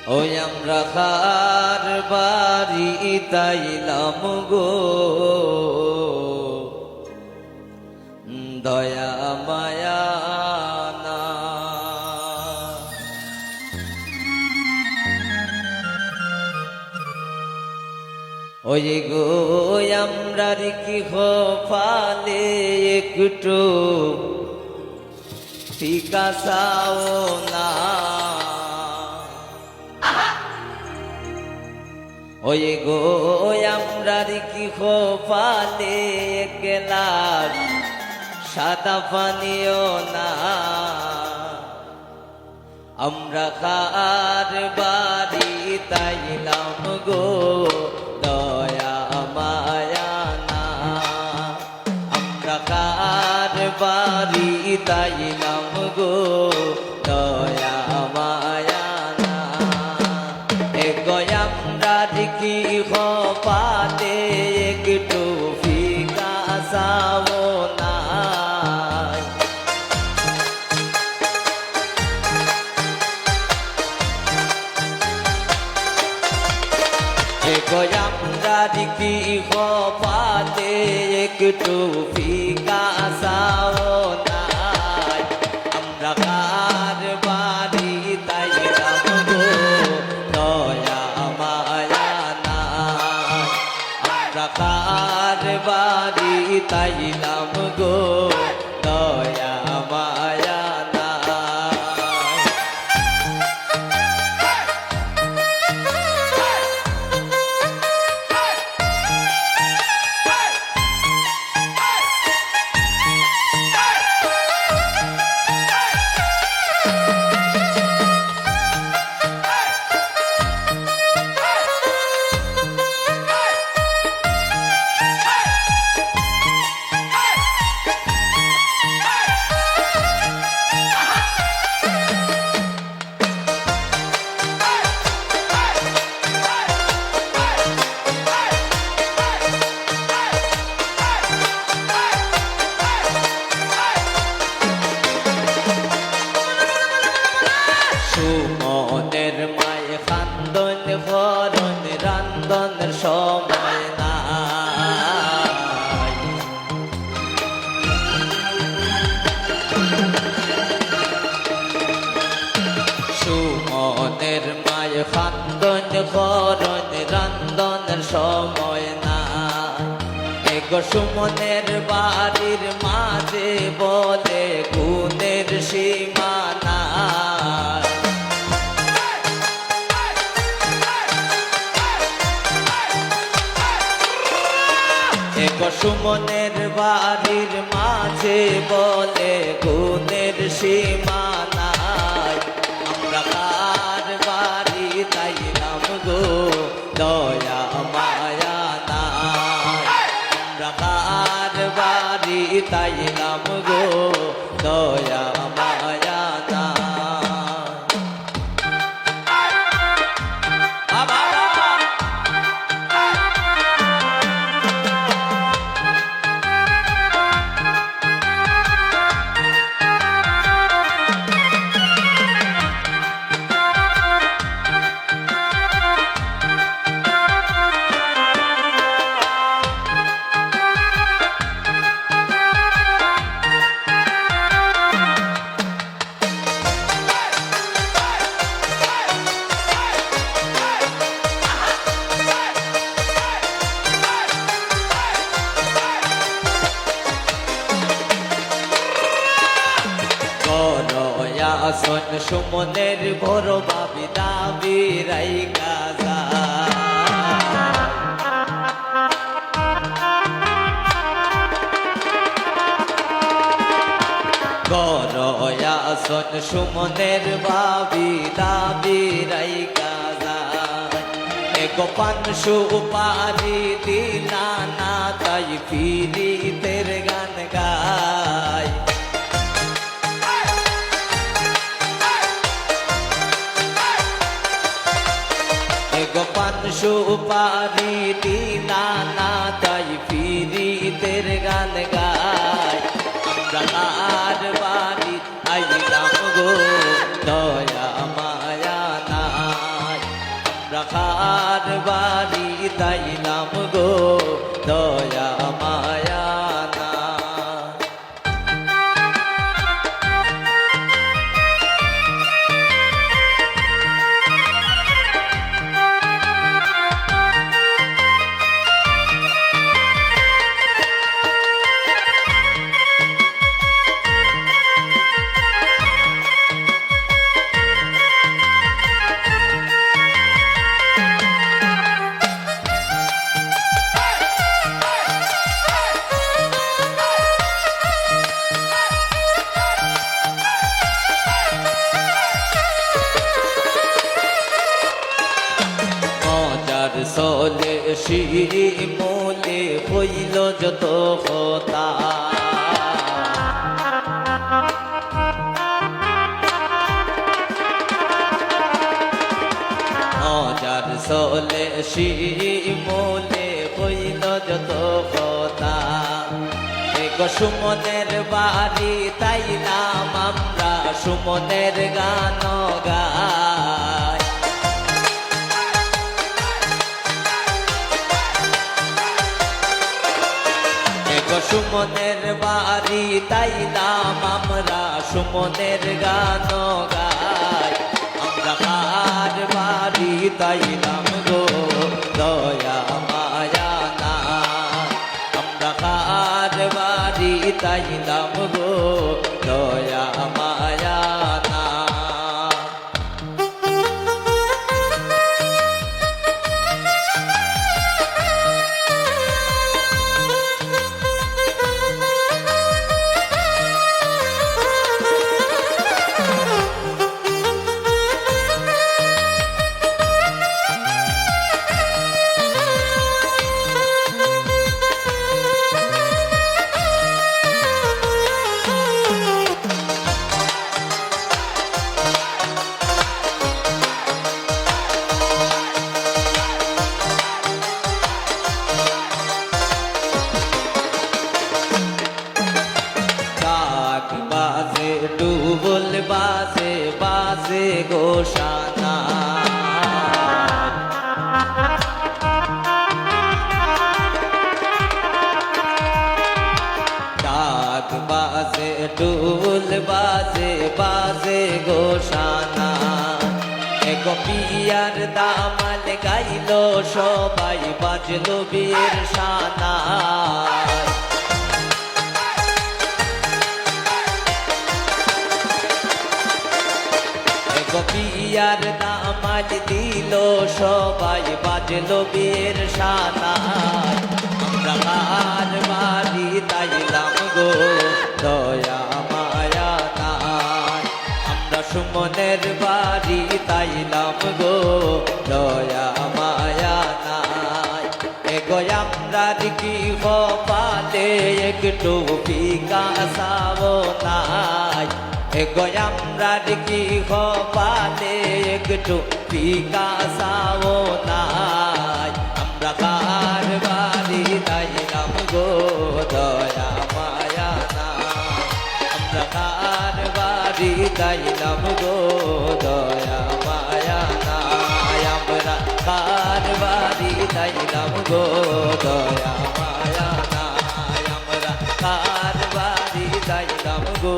ওই আমরা কার বাড়ি তাইলাম গো দয়া মায়া না। ওই গো আমরা কি ফালে একটু ফিকা চাও না। ওই গো আমরা কি ফালে এক গ্লাস সাদা পানিও না। আমরা কার বাড়ি তাইলাম গো দয়া মায়া না। আমরা কার বাড়ি তাইলাম গো দয়া মায়া না। এগো আমরা কি পাতে একটু ফিকা চাও না। আমরা কি পাতে একটু ফিকা চাও না। আমরা কার বাড়ি তাইলাম গো দয়া মায়া না। আমরা কার বাড়ি তাইলাম গো দয়া মায়া না। সুমনের মায়ে খান্দন ভরণ রান্দনের সময় নাই। সুমনের মায়ে খান্দন ভরণ রান্দনের সময় নাই। এগো সুমনের বাড়ির মাঝে বলে গুণের সীমা নাই। এগো সুমনের বাড়ির মাঝে বলে গুণের সীমা নাই। আমরা কার বাড়ি তাইলাম গো দয়া মায়া নাই। আমরা কার বাড়ি তাইলাম গো দয়া মায়া নাই। আসন সুমনের বড় ভাবি দাবি রাই কাজা। গরয়া আসন সুমনের ভাবি দাবি রাই কাজা। এগো পান সুপারি দিলা না তাই ফিরিতের গান গায়। গোপান সুপারি দিলা না তাই ফিরিতের গান গায়। আমরা কার বাড়ি আইলাম গো দয়া মায়া নাই। খার বাড়ি তাইলাম গো দয়া মায়া না। চলে শিমুলে হইল যত কথা যার চলে শিমুলে হইল যত কথা সুমনের বাড়ি তাই নাম আমরা সুমনের গান গাই সুমনের বাড়ি তাই নাম আমরা সুমনের গান গাই আমরা কার বাড়ি তাই নাম গো দয়া মায়া না আমরা কার বাড়ি তাই নাম গো দয়া মায়া না। বাজে ডুবল বাজে বাজে গোসানা ডাক বাজে ডুবল বাজে বাজে গোসানা এক পিয়ার দামাল গাইল সবাই বাজলো বীর সানা বিয়ার দামাল দিল সবাই বাজলো বীর সানা আমরা কার বাড়ি তাইলাম গো দয়া মায়া নাই আমরা সুমনের বাড়ি তাইলাম গো দয়া মায়া নাই এগো আমরা কি পালে একটু বিকাশাবো নাই এগো আমরা কি পালে একটু বিকাশাবো নাই আমরা কার বাড়ি তাইলাম গো দয়া মায়া নাই আমরা কার বাড়ি তাইলাম গো দয়া মায়া নাই আমরা কার বাড়ি তাইলাম গো দয়া মায়া নাই আমরা কার বাড়ি তাইলাম গো